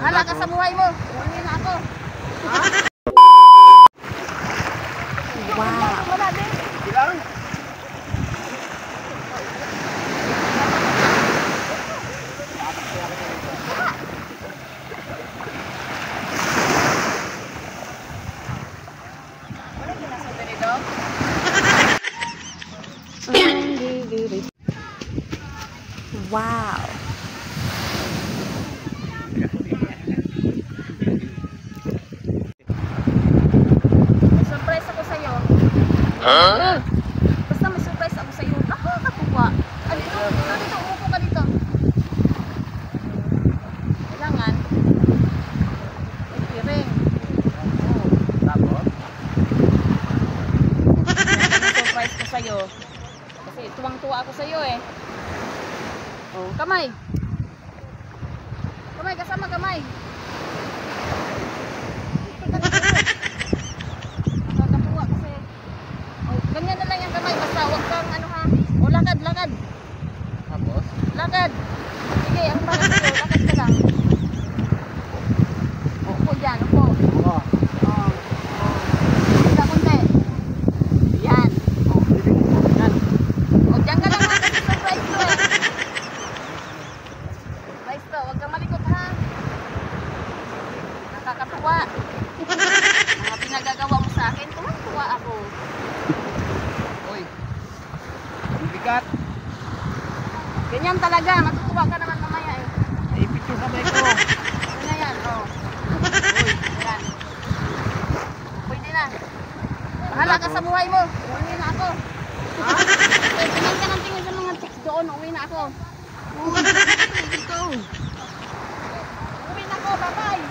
Bahala ka sa buhay mo. Uwi na ako. Ha? Wow. Wala din. Bilang. Wow. May surprise ako sa'yo. Huh? Basta may surprise ako sa'yo. Nakakatuwa. Dito, umupo ka dito. Kailangan. May piring. Tapos? Surprise ko sa'yo. Kasi tuwang-tuwa ako sa'yo eh. Oh, kamay. Kamay, kasama kamay. Nakakatuwa kasi. Oh, ganyan na lang yung kamay. Basta huwag kang ano ha. Oh, lakad, lakad. Tapos? Lakad. Sige, ang para sa'yo. Lakad ka lang. Upo dyan, upo. Oo. Oh. Isa kunti. Yan. Yan. O, dyan ka lang ha. Kasi surprise ko eh. Surprise to. Huwag kang malikot ha. Nakakatuwa. Mga pinagagawa mo sa akin, tuwa ako. Uy. Bigat. Ganyan talaga. Matutuwa ka naman mamaya eh. Naipit yung kamay ko. Ano na yan? Oh. Uy. Yan. Pwede na. Bahala ka sa buhay mo. Uwi na ako. Ha? Tingin ka ng tingin sa mga chicks doon. Uwi na ako. Uy. Dito. Uwi na ako. Bye-bye.